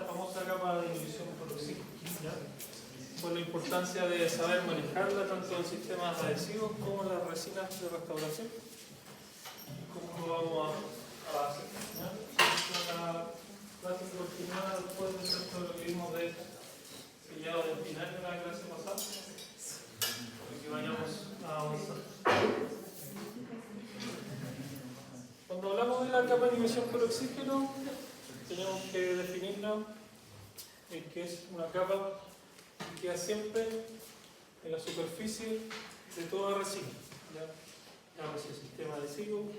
famosa capa de inhibición por oxígeno, ¿ya? Por la importancia de saber manejarla tanto en sistemas adhesivos como en las resinas de restauración. ¿Cómo lo vamos a hacer? ¿Ya? La clase continuada después de todo lo que vimos de sellado del final de la clase pasada, para que vayamos a avanzar. Cuando hablamos de la capa de inhibición por oxígeno, tenemos que definirla que es una capa que queda siempre en la superficie de toda resina. Llámese sistema adhesivo,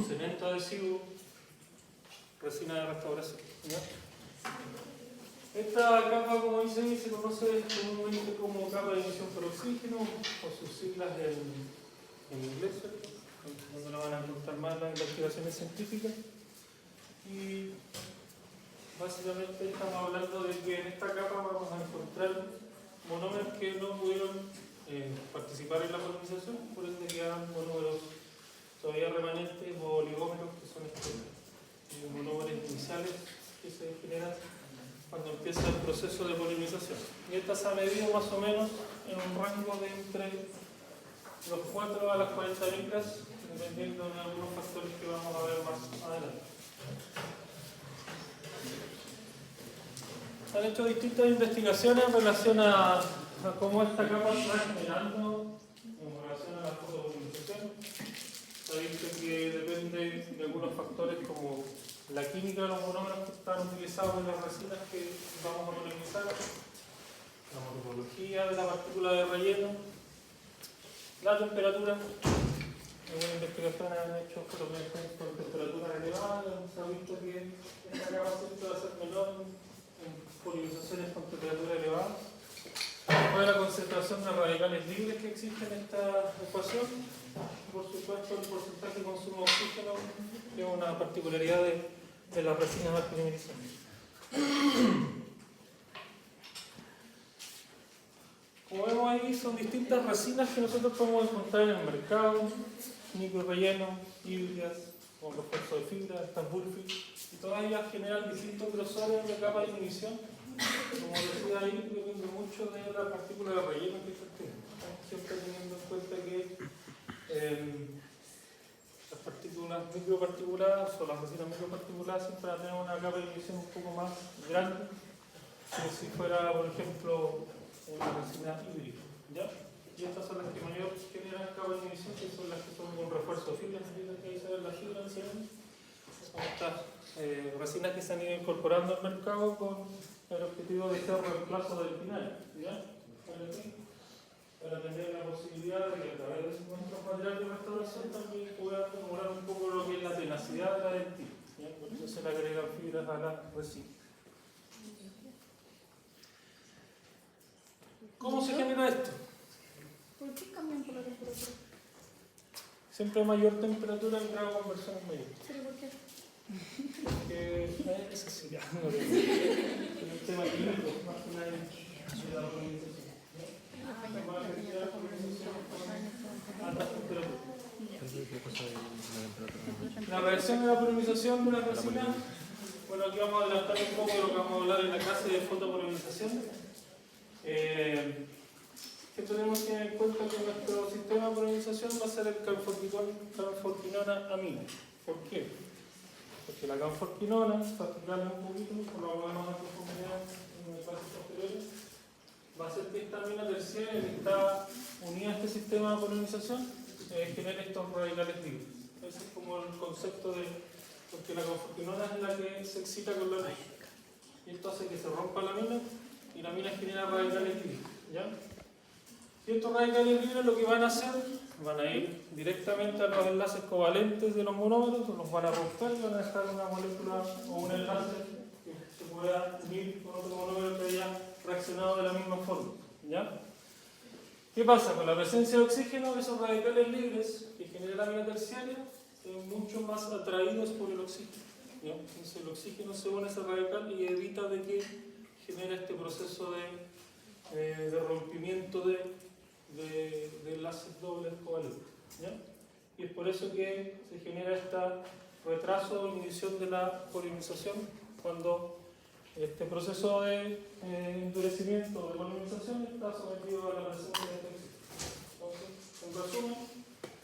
cemento adhesivo, resina de restauración. ¿Ya? Esta capa, como dice ahí, se conoce comúnmente como capa de inhibición por oxígeno, o sus siglas en inglés, donde la van a encontrar más en las investigaciones científicas. Y básicamente estamos hablando de que en esta capa vamos a encontrar monómeros que no pudieron participar en la polinización, por ende quedan monómeros todavía remanentes o oligómeros, que son estos monómeros iniciales que se generan cuando empieza el proceso de polinización. Y esta se ha medido más o menos en un rango de entre los 4 a las 40 micras, dependiendo de algunos factores que vamos a ver más adelante. Se han hecho distintas investigaciones en relación a cómo esta capa se va generando en relación a la fotopolinización. Se ha visto que depende de algunos factores como la química de los monómeros que están utilizados en las resinas que vamos a polinizar, la morfología de la partícula de relleno, la temperatura. Algunas investigaciones han hecho fotopolinización con temperaturas elevadas. Se ha visto que esta capa siempre va a ser menor en polinizaciones con temperatura elevada. Después de la concentración de radicales libres que existe en esta ecuación, por supuesto el porcentaje de consumo de oxígeno, que es una particularidad de las resinas de polinización. Como vemos ahí, son distintas resinas que nosotros podemos encontrar en el mercado, micro relleno, híbridas, con refuerzo de fibra, estas Bulfi, y todas ellas generan distintos grosores de capa de inhibición. Como decía ahí, depende mucho de la partícula de relleno que se tiene. Siempre teniendo en cuenta que las partículas microparticuladas o las resinas microparticuladas siempre van a tener una capa de inhibición un poco más grande que si fuera, por ejemplo, una resina híbrida. ¿Ya? Y estas son las que mayor generan capa de inhibición, que son las que son con refuerzo de fibra. Ahí se ven las fibras, son estas resinas que se han ido incorporando al mercado con el objetivo de hacer reemplazo del final, ¿ya? Para tener la posibilidad de que a través de nuestros materiales de restauración también pueda mejorar un poco lo que es la tenacidad de la dentina, ¿ya? Por eso se le agregan fibras a la resina. ¿Cómo se genera esto? ¿Por qué cambian por la temperatura? Siempre a mayor temperatura el grado de conversión es mayor. ¿Pero por qué? Eso sí, ya no lo sé. El tema químico, más que nada de la polinización. La reacción de la polinización de una resina. Bueno, aquí vamos a adelantar un poco de lo que vamos a hablar en la clase de fotopolinización. Que tenemos que tener en cuenta que nuestro sistema de polinización va a ser el canforquinona amina. ¿Por qué? Porque la canforquinona, para explicarle un poquito, como lo vemos a profundidad en el clase posterior, va a ser que esta amina terciaria que está unida a este sistema de polinización genere estos radicales libres. Ese es como el concepto de, porque la canforquinona es la que se excita con la luz. Y esto hace que se rompa la amina y la amina genera radicales libres. ¿Ya? Y estos radicales libres lo que van a hacer, van a ir directamente a los enlaces covalentes de los monómeros, los van a romper y van a dejar una molécula o un enlace que se pueda unir con otro monómero que haya reaccionado de la misma forma. ¿Ya? ¿Qué pasa? Con la presencia de oxígeno, esos radicales libres que genera la amina terciaria son mucho más atraídos por el oxígeno. ¿Ya? Entonces el oxígeno se une a ese radical y evita de que genere este proceso de rompimiento de enlaces dobles covalentes. ¿Ya? Y es por eso que se genera este retraso o inhibición de la polinización cuando Este proceso de endurecimiento o de polimerización está sometido a la presencia de este oxígeno. Entonces, en resumen,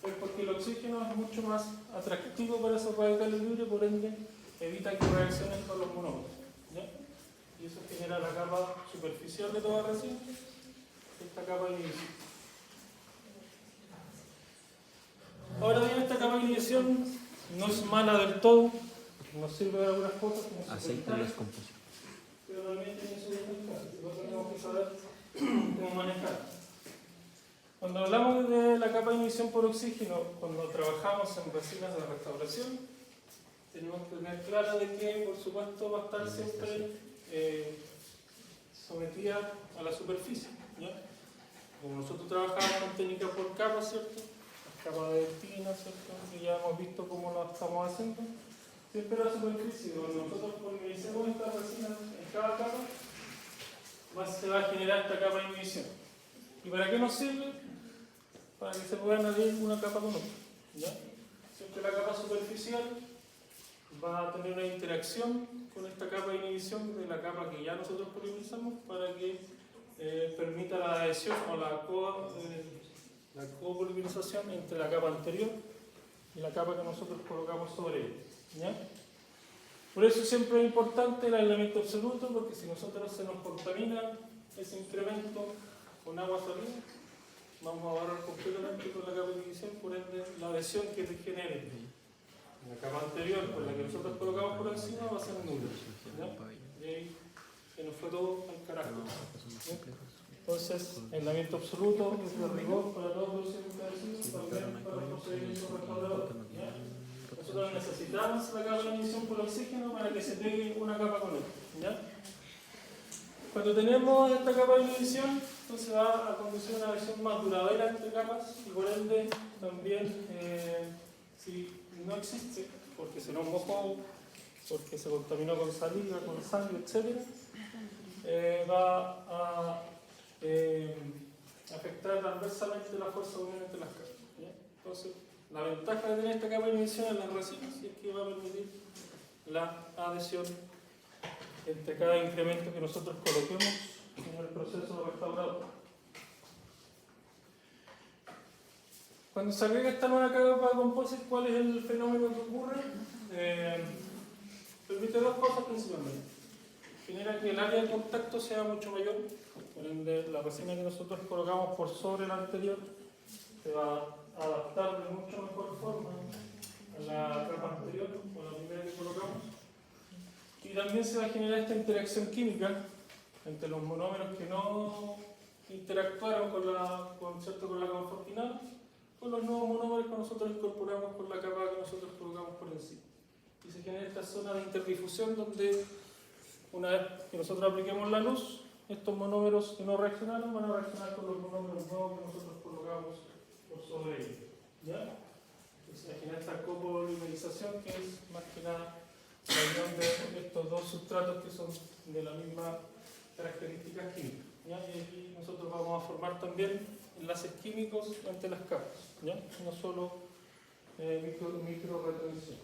es porque el oxígeno es mucho más atractivo para esos radicales libres, por ende evita que reaccionen con los monómeros. ¿Ya? Y eso genera la capa superficial de toda resina, esta capa de inhibición. Ahora bien, esta capa de inhibición no es mala del todo, nos sirve de algunas cosas como Aceite de descomposición. pero también tiene sus desventajas, y nosotros tenemos que saber cómo manejar. Cuando hablamos de la capa de inhibición por oxígeno, cuando trabajamos en resinas de restauración, tenemos que tener claro de que, por supuesto, va a estar siempre sometida a la superficie. ¿Ya? Como nosotros trabajamos con técnicas por capas, ¿cierto? Las capas de tina, ¿cierto? Que ya hemos visto cómo lo estamos haciendo. Siempre la superficie, cuando nosotros polimerizamos estas resinas en cada capa, se va a generar esta capa de inhibición. ¿Y para qué nos sirve? Para que se puedan adherir una capa con otra. ¿Ya? Siempre la capa superficial va a tener una interacción con esta capa de inhibición de la capa que ya nosotros polimerizamos para que permita la adhesión o la copolimerización entre la capa anterior y la capa que nosotros colocamos sobre ella. ¿Ya? Por eso siempre es importante el aislamiento absoluto, porque si nosotros se nos contamina ese incremento con agua salina, vamos a barrer completamente con la capa de inhibición, por ende la adhesión que se genere en la capa anterior con la que nosotros colocamos por encima va a ser nula. ¿Ya? Y ahí se nos fue todo al carajo. ¿Ya? Entonces, aislamiento absoluto es de rigor para todos los procedimientos, también para los procedimientos restauradores. Nosotros necesitamos la capa de inhibición por oxígeno para que se pegue una capa con otra. ¿Ya? Cuando tenemos esta capa de inhibición, entonces va a conducir una adhesión más duradera entre capas y por ende también, si no existe, porque se nos mojó, porque se contaminó con saliva, con sangre, etc., va a afectar adversamente la fuerza de unión entre las capas. ¿Ya? Entonces, la ventaja de tener esta capa de inhibición en las resinas es que va a permitir la adhesión entre cada incremento que nosotros coloquemos en el proceso restaurador. Cuando se agrega esta nueva capa de composite, ¿cuál es el fenómeno que ocurre? Permite dos cosas principalmente. Genera que el área de contacto sea mucho mayor, por ende la resina que nosotros colocamos por sobre la anterior se va a adaptar de mucho mejor forma a la capa anterior o a la primera que colocamos. Y también se va a generar esta interacción química entre los monómeros que no interactuaron con la confortinada, con los nuevos monómeros que nosotros incorporamos con la capa que nosotros colocamos por encima. Y se genera esta zona de interdifusión donde, una vez que nosotros apliquemos la luz, estos monómeros que no reaccionaron van a reaccionar con los monómeros nuevos que nosotros colocamos por sobre ellos. ¿Ya? Entonces se genera esta copolimerización que es más que nada la unión de estos dos sustratos que son de la misma características químicas. ¿Ya? Y aquí nosotros vamos a formar también enlaces químicos entre las capas, ¿ya? No solo micro retención.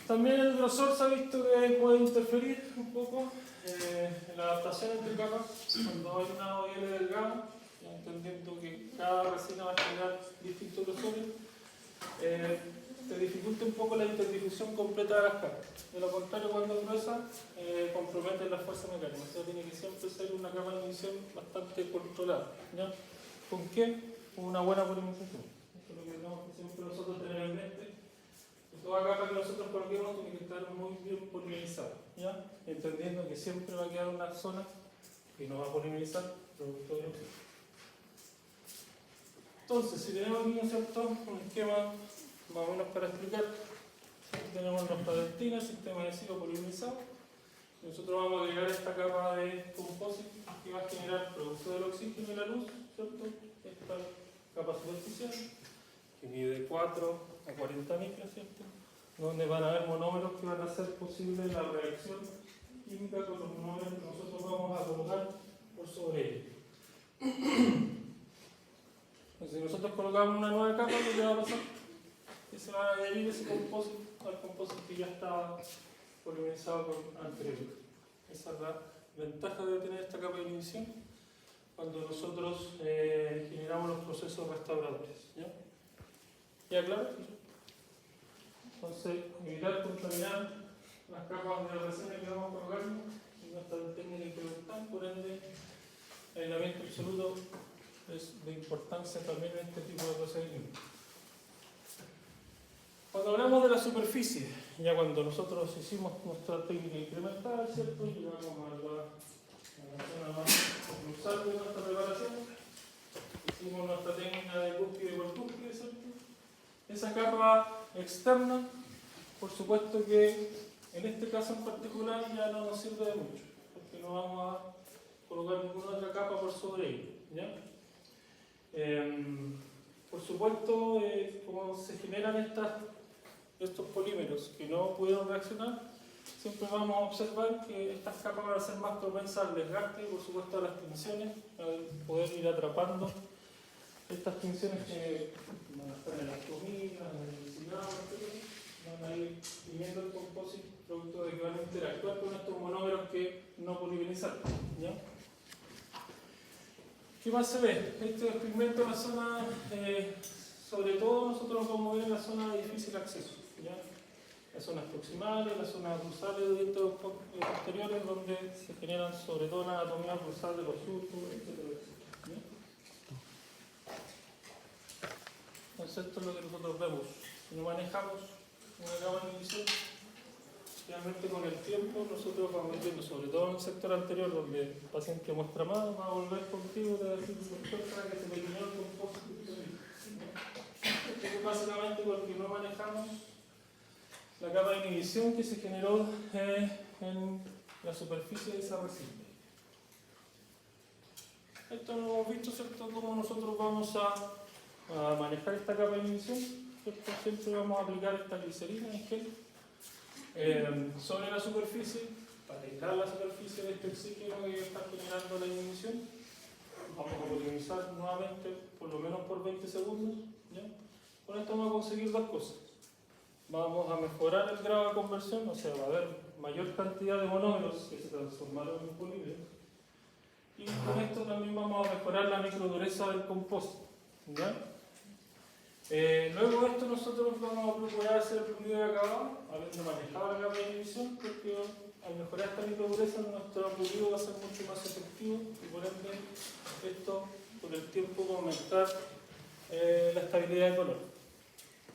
También el grosor se ha visto que puede interferir un poco en la adaptación entre capas cuando hay una OL delgada, entendiendo que cada resina va a generar distintos grosores. Te dificulta un poco la interdifusión completa de las capas. De lo contrario, cuando es gruesa, compromete la fuerza mecánica. O sea, tiene que siempre ser una capa de inhibición bastante controlada. ¿Ya? ¿Con qué? Con una buena polimerización. Eso es lo que tenemos que siempre nosotros tener en mente. Que toda capa que nosotros coloquemos tiene que estar muy bien polimerizada. ¿Ya? Entendiendo que siempre va a quedar una zona que no va a polimerizar producto de oxígeno. Entonces, si tenemos aquí un esquema más o menos para explicar, aquí tenemos nuestra dentina, sistema adhesivo polimerizado. Nosotros vamos a agregar esta capa de composite que va a generar producto del oxígeno y la luz, ¿cierto? Esta capa superficial que mide 4 a 40 micras, ¿cierto? Donde van a haber monómeros que van a hacer posible la reacción química con los monómeros que nosotros vamos a colocar por sobre ellos. Entonces, si nosotros colocamos una nueva capa, ¿qué va a pasar? que se van a adherir ese compósito al compósito que ya estaba polimerizado con anterior. Esa es la ventaja de tener esta capa de inhibición cuando nosotros generamos los procesos restauradores. ¿Ya claro? Entonces, evitar contaminar las capas de resina que vamos a colocar en nuestra técnica incremental, por ende, el aislamiento absoluto es de importancia también en este tipo de procedimientos. Cuando hablamos de la superficie, ya cuando nosotros hicimos nuestra técnica incremental, ¿cierto? Llegamos a la zona más cruzal de nuestra preparación, hicimos nuestra técnica de cúspide por cúspide, ¿cierto? Esa capa externa, por supuesto que en este caso en particular ya no nos sirve de mucho, porque no vamos a colocar ninguna otra capa por sobre ella, ¿ya? Por supuesto, como se generan estos polímeros que no pudieron reaccionar, siempre vamos a observar que estas capas van a ser más propensas al desgaste y por supuesto a las tensiones, al poder ir atrapando estas tensiones que van a estar en las comillas, en el cigarro, etc. Van a ir viniendo el compósito producto de que van a interactuar con estos monómeros que no polimerizaron, ¿ya? ¿Qué más se ve? Este pigmento en la zona, sobre todo nosotros vamos a ver en la zona de difícil acceso, ¿ya? Las zonas proximales, las zonas dorsales de dientes posteriores, donde se generan sobre todo la anatomía dorsal de los surcos, etc. Entonces esto es lo que nosotros vemos. Si no manejamos una capa de inhibición, realmente con el tiempo nosotros vamos viendo, sobre todo en el sector anterior, donde el paciente muestra más, va a volver contigo de decir para que se pequeñó el compósito. Esto es básicamente porque no manejamos la capa de inhibición que se generó en la superficie de esa resina. Esto lo hemos visto, ¿cierto? Cómo nosotros vamos a manejar esta capa de inhibición, ¿cierto? Siempre vamos a aplicar esta glicerina en gel sobre la superficie para aislar la superficie de este oxígeno que está generando la inhibición. Vamos a polimizar nuevamente por lo menos por 20 segundos, ¿ya? Con esto vamos a conseguir dos cosas. Vamos a mejorar el grado de conversión, o sea, va a haber mayor cantidad de monómeros que se transformaron en polímeros. Y con esto también vamos a mejorar la microdureza del compósito, ¿ya? Luego de esto nosotros vamos a procurar hacer el pulido de acabado, habiendo manejado la capa de inhibición, porque al mejorar esta microdureza nuestro pulido va a ser mucho más efectivo y por ende esto con el tiempo va a aumentar la estabilidad de color.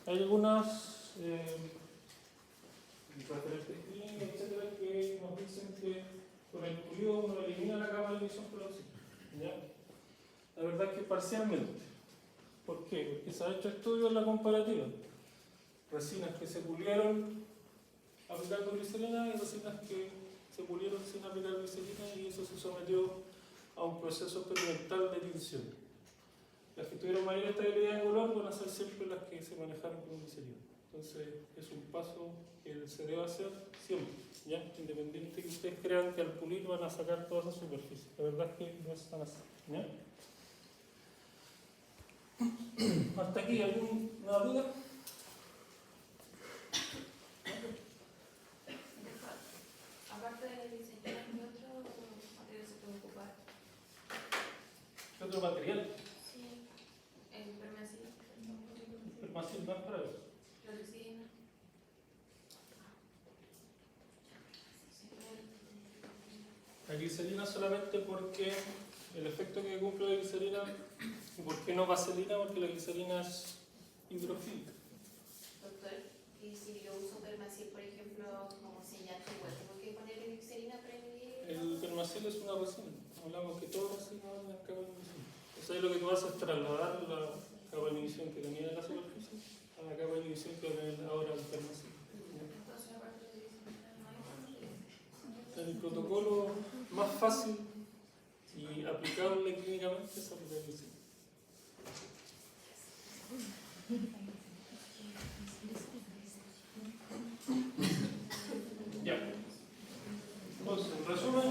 Hay algunas referentes clínicas, etcétera, que nos dicen que con el pulido uno elimina la capa de inhibición por oxígeno, ¿ya? La verdad es que parcialmente. ¿Por qué? Porque se ha hecho estudios en la comparativa. Resinas que se pulieron aplicando glicerina y resinas que se pulieron sin aplicar glicerina y eso se sometió a un proceso experimental de tinción. Las que tuvieron mayor estabilidad de color van a ser siempre las que se manejaron con glicerina. Entonces es un paso que se debe hacer siempre, ¿ya? Independiente que ustedes crean que al pulir van a sacar toda esa superficie. La verdad es que no es tan así, ¿ya? ¿Hasta aquí alguna duda? Aparte de la glicerina, ¿qué otro material se puede ocupar? ¿Qué otro material? Sí, el permacil. El permacil no es para eso. La resina. La glicerina solamente porque el efecto que cumple la glicerina, ¿por qué no vaselina? Porque la glicerina es hidrofílica. Doctor, y si yo uso permacil, por ejemplo, como sellante, igual tengo que ponerle glicerina para medir. El permacil es una resina. Hablamos que todo resina va en la capa de inhibición. O sea, lo que tú haces es trasladar la capa de inhibición que tenía en la superficie a la capa de inhibición que va a tener ahora el permacil. Entonces, aparte de glicerina, no hay. El protocolo más fácil y aplicable clínicamente es aplicar glicerina. Ya. Entonces, en resumen,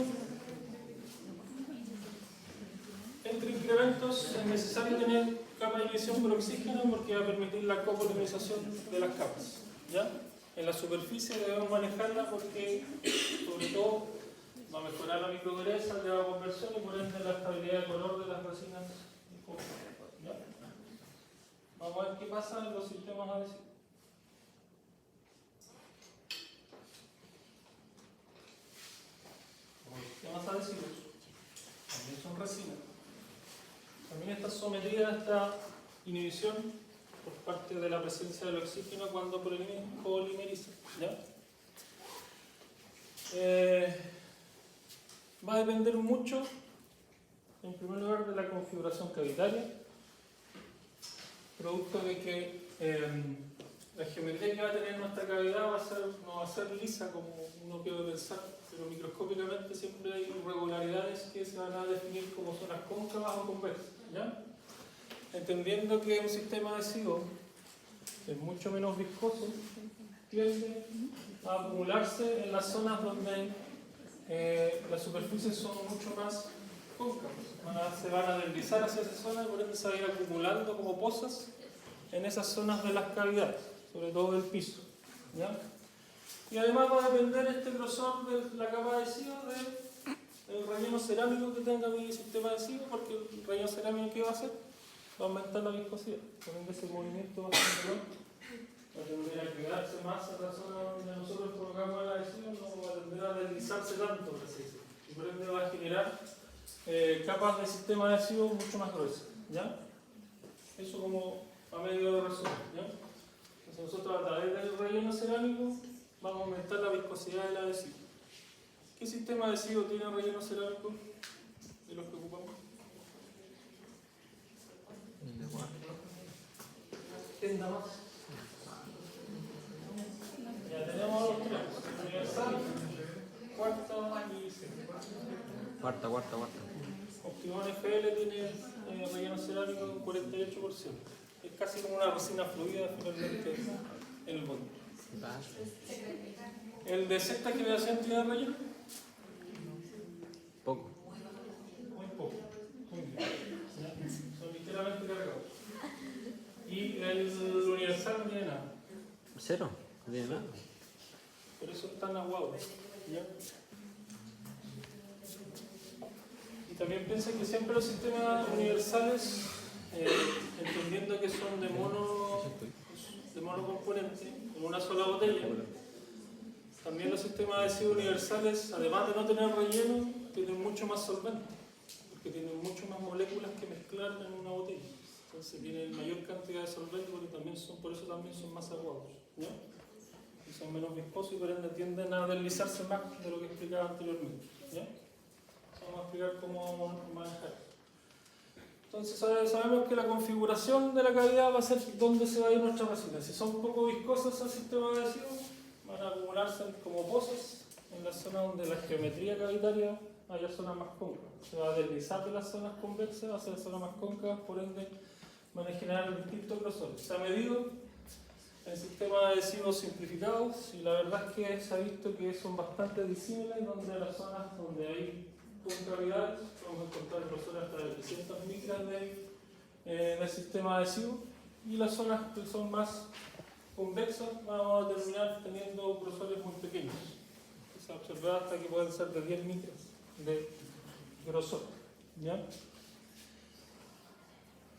entre incrementos es necesario tener capa capa de inhibición por oxígeno porque va a permitir la copolimización de las capas. ¿Ya? En la superficie debemos manejarla porque, sobre todo, va a mejorar la microdureza, la conversión y por ende la estabilidad de color de las resinas. ¿Ya? Vamos a ver qué pasa en los sistemas adhesivos. Los sistemas adhesivos también son resinas. También está sometida a esta inhibición por parte de la presencia del oxígeno cuando polimeriza. ¿Ya? Va a depender mucho, en primer lugar, de la configuración cavitaria, producto de que la geometría que va a tener nuestra cavidad no va a ser lisa como uno puede pensar, pero microscópicamente siempre hay irregularidades que se van a definir como zonas cóncavas o convexas. ¿Ya? Entendiendo que un sistema adhesivo es mucho menos viscoso, tiende a acumularse en las zonas donde las superficies son mucho más cóncavas. Se van a deslizar hacia esa zona y por ende se va a ir acumulando como pozas en esas zonas de las cavidades, sobre todo del piso. ¿Ya? Y además va a depender este grosor de la capa adhesiva del relleno cerámico que tenga mi sistema adhesivo, porque el relleno cerámico, ¿qué va a hacer? Va a aumentar la viscosidad. Por ende ese movimiento va a ser menor, va a tender a quedarse más en la zona donde nosotros colocamos el adhesivo, no va a tender a deslizarse tanto, por así decirlo. Y por ende va a generar capas de sistema adhesivo mucho más gruesas. ¿Ya? Eso como a medio de resumen. ¿Ya? Entonces nosotros a través del relleno cerámico vamos a aumentar la viscosidad del adhesivo. ¿Qué sistema adhesivo tiene relleno cerámico de los que ocupamos? ¿Tienda más? Ya tenemos los tres: universal, cuarta y Cuarta. Optimón FL tiene relleno cerámico un 48%. Es casi como una resina fluida finalmente en el bote. ¿El de sexta generación tiene relleno? Poco. Muy poco. Muy bien. Son ligeramente cargados. Y el universal no tiene nada. Cero. No tiene nada. Por eso están aguados. ¿Ya? Y también piensen que siempre los sistemas universales, entendiendo que son de monocomponente, en una sola botella, también los sistemas adhesivos universales, además de no tener relleno, tienen mucho más solvente, porque tienen mucho más moléculas que mezclar en una botella. Entonces tienen mayor cantidad de solvente, porque por eso también son más aguados. ¿Ya? Y son menos viscosos y por ende tienden a deslizarse más de lo que explicaba anteriormente. ¿Ya? Vamos a explicar cómo manejar. Entonces sabemos que la configuración de la cavidad va a ser dónde se va a ir nuestra resina. Si son poco viscosas el sistema adhesivo, van a acumularse como pozas en la zona donde la geometría cavitaria haya zonas más cóncavas. Se va a deslizar de las zonas convexas hacia las zonas más cóncavas, por ende van a generar distintos grosores. Se ha medido en sistemas adhesivos simplificados y la verdad es que se ha visto que son bastante disímiles, donde las zonas donde hay concavidades vamos a encontrar grosores hasta de 300 micras del sistema adhesivo, y las zonas que son más convexas vamos a terminar teniendo grosores muy pequeños. Se ha observado hasta que pueden ser de 10 micras de grosor. ¿Ya?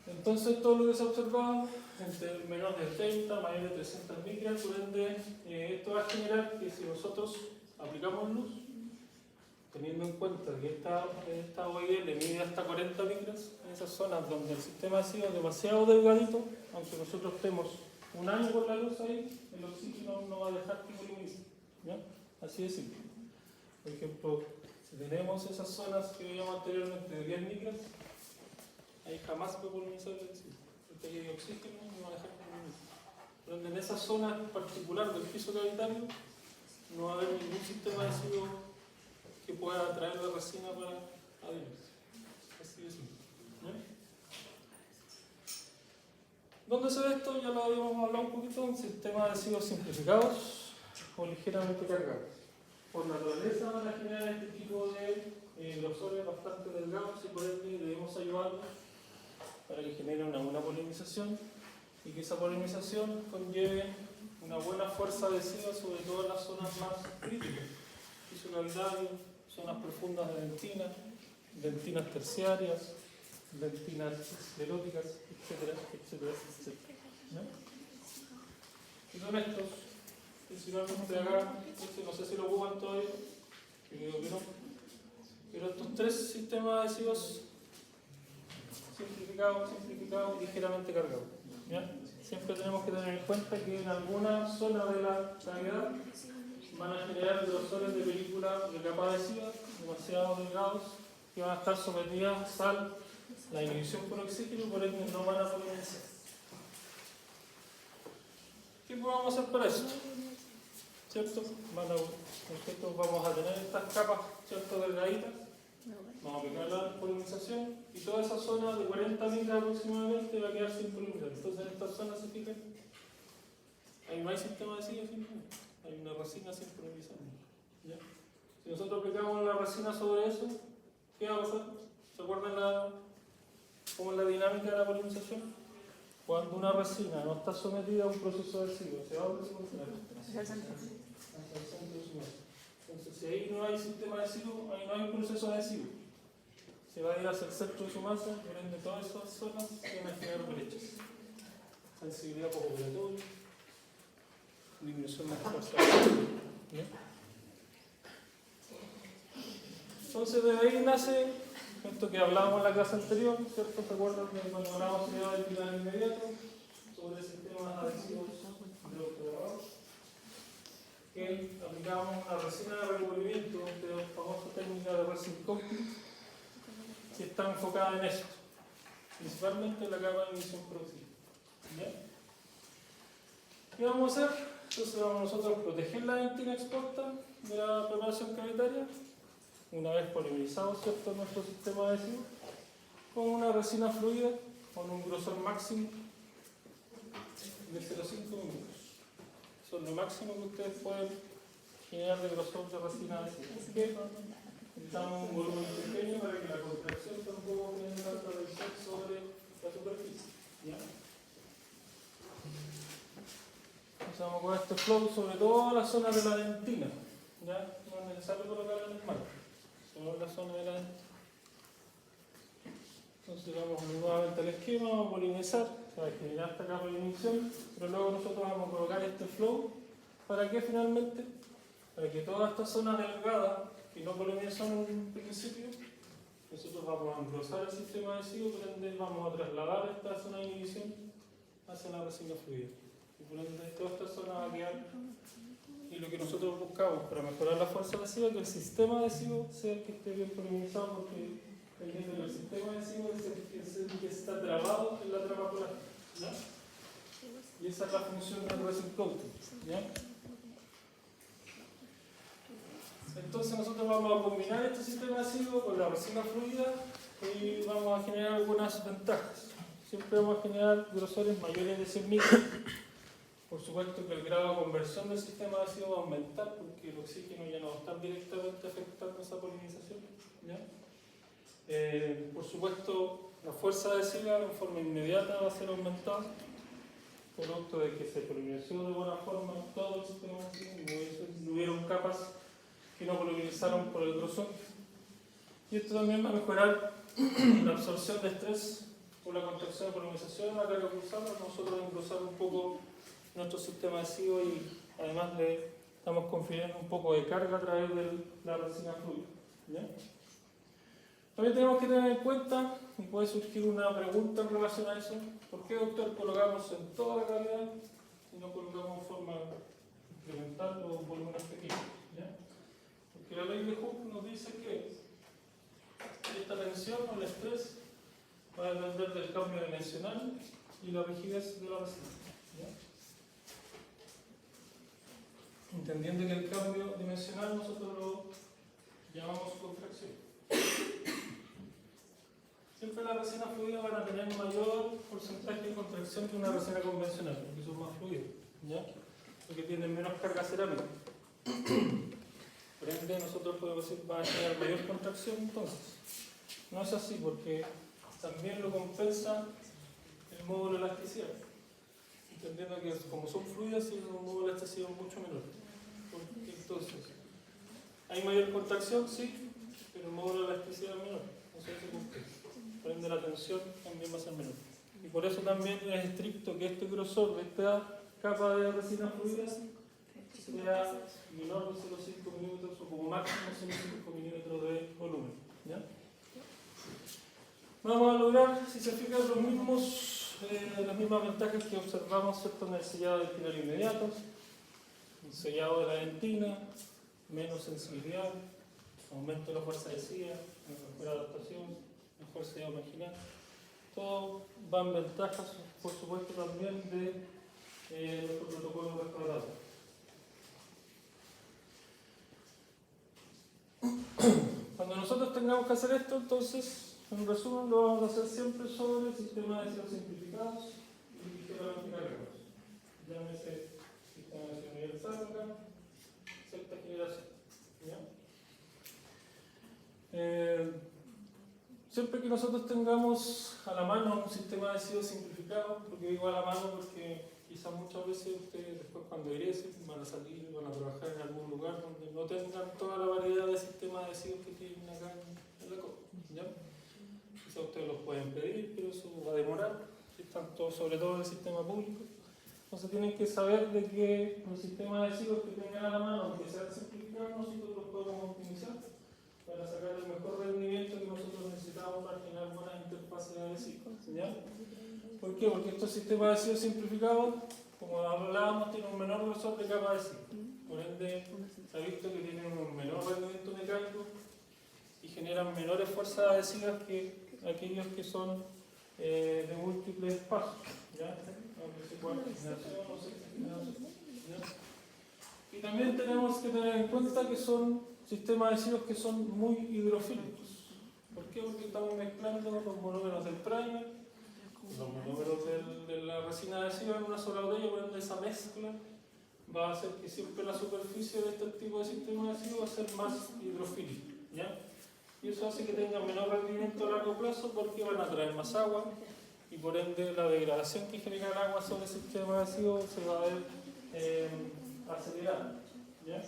Entonces todo lo que se ha observado entre menor de 30, mayor de 300 micras, por ende esto va a generar que si nosotros aplicamos luz, teniendo en cuenta que esta OIL mide hasta 40 micras, en esas zonas donde el sistema ha sido demasiado delgadito, aunque nosotros estemos un año con la luz ahí, el oxígeno no va a dejar que polimice. ¿Ya? Así de simple. Por ejemplo, si tenemos esas zonas que veíamos anteriormente de 10 micras, ahí jamás va a polinizar el oxígeno, porque hay oxígeno y no va a dejar que polinice. Pero en esa zona en particular del piso cavitario no va a haber ningún sistema adhesivo que pueda atraer la resina para adherirse. Así de simple. ¿Dónde se ve esto? Ya lo habíamos hablado un poquito, en sistemas adhesivos simplificados o ligeramente cargados. Por naturaleza van a generar este tipo de grosores bastante delgados y por ende debemos ayudarlos para que genere una buena polinización y que esa polinización conlleve una buena fuerza adhesiva, sobre todo en las zonas más críticas, fisiocavidarios, zonas profundas de dentina, dentinas terciarias, dentinas escleróticas, etcétera, etcétera, etcétera. ¿No? Y son estos, principalmente acá, no sé si lo ocupan todavía, creo que no, pero estos tres sistemas adhesivos simplificados, ligeramente cargados. ¿Ya? Siempre tenemos que tener en cuenta que en alguna zona de la cavidad van a generar grosores de película de capa adhesiva demasiado delgados que van a estar sometidas a la inhibición por oxígeno y por ende no van a polinizar. ¿Qué podemos hacer para eso? ¿Cierto? Nosotros vamos a tener estas capas, ¿cierto?, delgaditas. Vamos a aplicar la polinización y toda esa zona de 40 micras aproximadamente va a quedar sin polinizar. Entonces en esta zona se fijan, ahí no hay sistema adhesivo, hay una resina sin polinizar. ¿Ya? Si nosotros aplicamos la resina sobre eso, ¿qué va a pasar? ¿Se acuerdan cómo es la dinámica de la polinización? Cuando una resina no está sometida a un proceso adhesivo, se va a hacia el centro de su masa. Entonces, si ahí no hay sistema adhesivo, ahí no hay un proceso adhesivo. Se va a ir hacia el centro de su masa, por ende todas esas zonas se van a generar brechas. Sensibilidad postoperatoria, disminución de la fuerza. ¿Bien? Entonces, de ahí nace esto que hablábamos en la clase anterior, ¿cierto? ¿Se acuerdan de cuando hablábamos del pilar inmediato sobre sistemas adhesivos de los trabajados? Que aplicábamos una resina de recubrimiento, de la famosa técnica de resin coating, que está enfocada en esto, principalmente en la capa de emisión producida. ¿Ya? ¿Qué vamos a hacer? Entonces vamos nosotros a proteger la dentina expuesta de la preparación cavitaria, una vez polimerizado, ¿cierto?, nuestro sistema adhesivo, con una resina fluida con un grosor máximo de 0,5 milímetros. Eso es lo máximo que ustedes pueden generar de grosor de resina adhesiva. ¿Por qué? Necesitamos un volumen pequeño para que la contracción tampoco tenga tanta presión sobre la superficie. ¿Ya? Empezamos con este flow sobre toda la zona de la dentina. ¿Ya? No es necesario colocarla en el marco, solo en la zona de la dentina. Entonces vamos nuevamente al esquema, vamos a polinizar, o sea, generar esta capa de inhibición, pero luego nosotros vamos a colocar este flow. ¿Para qué finalmente? Para que toda esta zona delgada, que no polinizan en un principio, nosotros vamos a engrosar el sistema adhesivo, por ende vamos a trasladar esta zona de inhibición hacia la resina fluida. Y por ende toda esta zona va a quedar. Y lo que nosotros buscamos para mejorar la fuerza adhesiva es que el sistema adhesivo sea el que esté bien polinizado, porque el sistema adhesivo es el que está trabado en la trama polar. ¿Ya? Y esa es la función del resin coating. ¿Ya? Entonces nosotros vamos a combinar este sistema adhesivo con la resina fluida y vamos a generar algunas ventajas. Siempre vamos a generar grosores mayores de 100 micros. Por supuesto que el grado de conversión del sistema adhesivo va a aumentar porque el oxígeno ya no va a estar directamente afectando esa polinización. ¿Ya? Por supuesto, la fuerza adhesiva en forma inmediata va a ser aumentada, producto de que se polinizó de buena forma todo el sistema adhesivo, no hubieron capas que no polinizaron por el grosor. Y esto también va a mejorar la absorción de estrés por la contracción de polinización, la carga pulsada. Nosotros engrosar un poco nuestro sistema adhesivo y además le estamos confiriendo un poco de carga a través de la resina fluida. ¿Ya? También tenemos que tener en cuenta, y puede surgir una pregunta en relación a eso, ¿por qué, doctor, colocamos en toda la cavidad y no colocamos en forma incremental o volúmenes pequeños? ¿Ya? Porque la ley de Hooke nos dice que esta tensión o el estrés va a depender del cambio dimensional y la rigidez de la resina. ¿Ya? Entendiendo que el cambio dimensional nosotros lo llamamos contracción. Siempre las resinas fluidas van a tener mayor porcentaje de contracción que una resina convencional, porque son más fluidas, ¿ya? Porque tienen menos carga cerámica. Por ende, nosotros podemos decir que va a generar mayor contracción, entonces. No es así, porque también lo compensa el módulo de elasticidad. Entendiendo que como son fluidas, tienen un módulo de elasticidad mucho menor. Entonces, ¿hay mayor contracción? Sí, pero el módulo de elasticidad es menor. Entonces se compensa. Por ende, la tensión también va a ser menor. Y por eso también es estricto que este grosor de esta capa de resina fluida sea menor de 0,5 milímetros o como máximo 0,5 milímetros de volumen. ¿Ya? Vamos a lograr, si se fijan, las mismas ventajas que observamos, ¿cierto?, en el sellado del final inmediato, el sellado de la dentina, menos sensibilidad, aumento de la fuerza de silla, mejor adaptación, mejor sellado marginal. Todo van ventajas, por supuesto, también de nuestro protocolo restaurado. Cuando nosotros tengamos que hacer esto, entonces, en resumen, lo vamos a hacer siempre sobre el sistema de desvíos simplificados y ligeramente cargados. Llámese sistema de desvío universal acá, sexta generación. ¿Ya? Siempre que nosotros tengamos a la mano un sistema de desvío simplificado, porque digo a la mano porque quizás muchas veces ustedes después cuando egresen van a salir, van a trabajar en algún lugar donde no tengan toda la variedad de sistemas de desvíos que tienen acá en la COP. ¿Ya? Quizás ustedes los pueden pedir, pero eso va a demorar, sobre todo en el sistema público. Entonces tienen que saber de que los sistemas de desvíos que tengan a la mano, aunque sean simplificados, nosotros los podemos optimizar para sacar el mejor rendimiento que nosotros necesitamos para generar buenas interfaces de adhesivos. ¿Ya? ¿Por qué? Porque estos sistemas de adhesivos simplificados, como hablábamos, tienen un menor grosor de capa de adhesivo. Por ende, se ha visto que tienen un menor rendimiento mecánico y generan menores fuerzas adhesivas que aquellos que son de múltiples pasos. ¿Ya? Aunque se pueda generación o sexta generación. ¿Ya? Y también tenemos que tener en cuenta que son sistemas adhesivos que son muy hidrofílicos. ¿Por qué? Porque estamos mezclando los monómeros del primer, los monómeros de la resina adhesiva en una sola botella, por ende esa mezcla va a hacer que siempre la superficie de este tipo de sistema adhesivo va a ser más hidrofílica. ¿Ya? Y eso hace que tengan menor rendimiento a largo plazo porque van a traer más agua y por ende la degradación que genera el agua sobre el sistema adhesivo se va a ver acelerada. ¿Ya?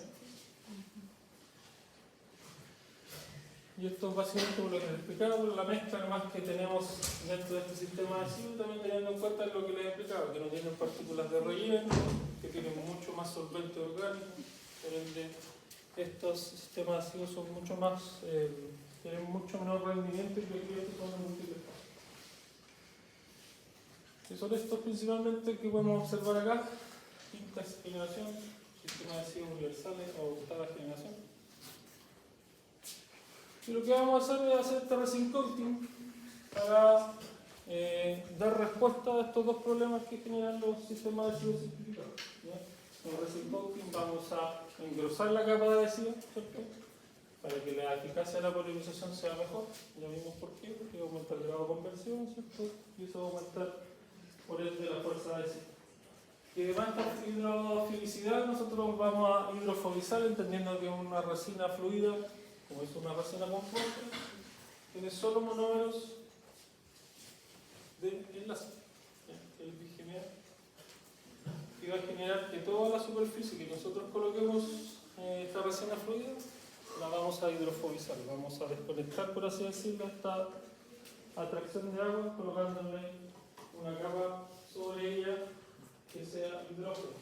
Y esto es básicamente lo que les explicaba, la mezcla nomás que tenemos dentro de este sistema adhesivo, también teniendo en cuenta lo que les he explicado, que no tienen partículas de relleno, que tienen mucho más solvente orgánico, por ende estos sistemas adhesivos son mucho más, tienen mucho menor rendimiento que aquellos que son de múltiples pasos. Y son estos principalmente que podemos observar acá, quinta generación, sistemas adhesivos universales o octava generación. Y lo que vamos a hacer es hacer este resin coating para dar respuesta a estos dos problemas que generan los sistemas adhesivos simplificados. Con el resin coating vamos a engrosar la capa de adhesivo, ¿cierto?, para que la eficacia de la polarización sea mejor. Ya vimos por qué, porque aumenta el grado de conversión, ¿cierto?, y eso va a aumentar por ende la fuerza adhesiva. Y además esta hidrofilicidad nosotros vamos a hidrofobizar, entendiendo que es una resina fluida, como es una resina compuesta, tiene solo monómeros de enlace, el bigemeal, y va a generar que toda la superficie que nosotros coloquemos esta resina fluida la vamos a hidrofobizar, vamos a desconectar, por así decirlo, esta atracción de agua, colocándole una capa sobre ella que sea hidrógeno,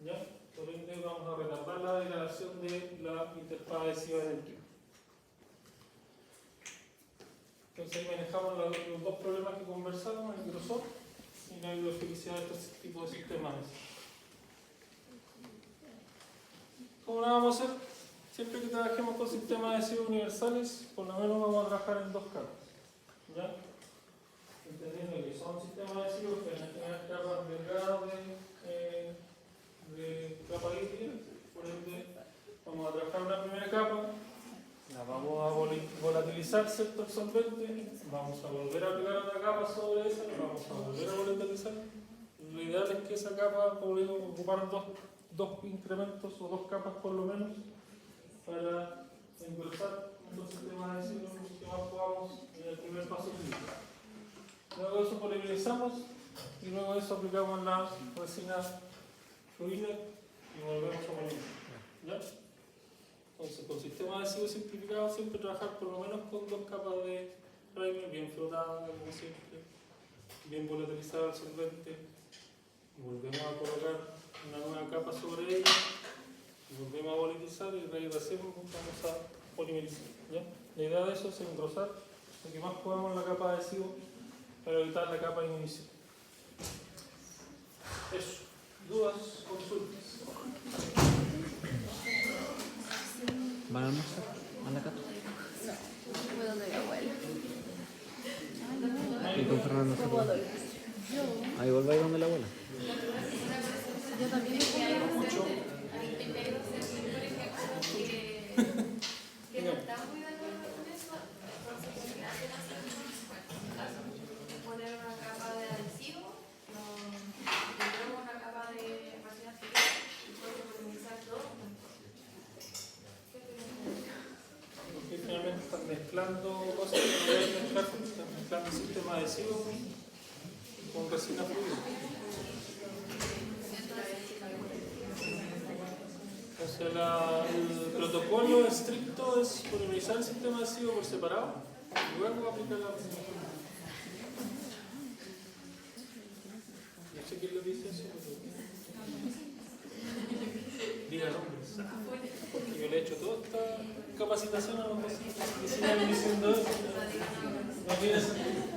¿ya? Por ende vamos a retardar la degradación de la interfaz adhesiva del equipo. Entonces ahí manejamos los dos problemas que conversamos, el grosor y la hidrofilicidad de estos tipos de sistemas. ¿Cómo lo vamos a hacer? Siempre que trabajemos con sistemas adhesivos universales, por lo menos vamos a trabajar en dos capas. ¿Ya? Entendiendo que son sistemas adhesivos que van a tener capas delgadas de capa líquida, por ende vamos a trabajar una primera capa. La vamos a volatilizar, ¿cierto?, el solvente, vamos a volver a aplicar otra capa sobre esa, la vamos a volver a volatilizar. Lo ideal es que esa capa podamos ocupar dos incrementos o dos capas por lo menos para engrosar los sistemas adhesivos que más podamos en el primer paso clínico. Luego de eso polimerizamos y luego de eso aplicamos la resina fluida y volvemos a polimerizar. ¿Ya? Entonces, con sistema adhesivo simplificado siempre trabajar por lo menos con 2 capas de primer bien frotada, como siempre, bien volatilizada al solvente. Y volvemos a colocar una nueva capa sobre ella y volvemos a volatilizar y recién vamos a polimerizar. ¿Ya? La idea de eso es engrosar lo que más podamos la capa de adhesivo para evitar la capa de inhibición. Eso. ¿Dudas? ¿Consultas? ¿Van a almorzar a la casa? Fue donde mi abuela. ¿Y con Fernando se ¿Cómo fue? doy? Yo. Ahí vuelve ahí donde la abuela. Yo también Mucho. Que no está muy de acuerdo con eso, entonces lo que hacen es poner una capa de adhesivo, ponemos una capa de resina fría y podemos polimerizar todo. Porque finalmente están mezclando cosas que no deben mezclar, están mezclando sistema adhesivo con resina fluida. Entonces el protocolo estricto es polimerizar el sistema adhesivo por separado y luego aplicar la resina fluida. No sé quién lo dice eso, pero diga nombres. Porque yo le he hecho toda esta capacitación a los vecinos que siguen diciendo eso. No tiene sentido.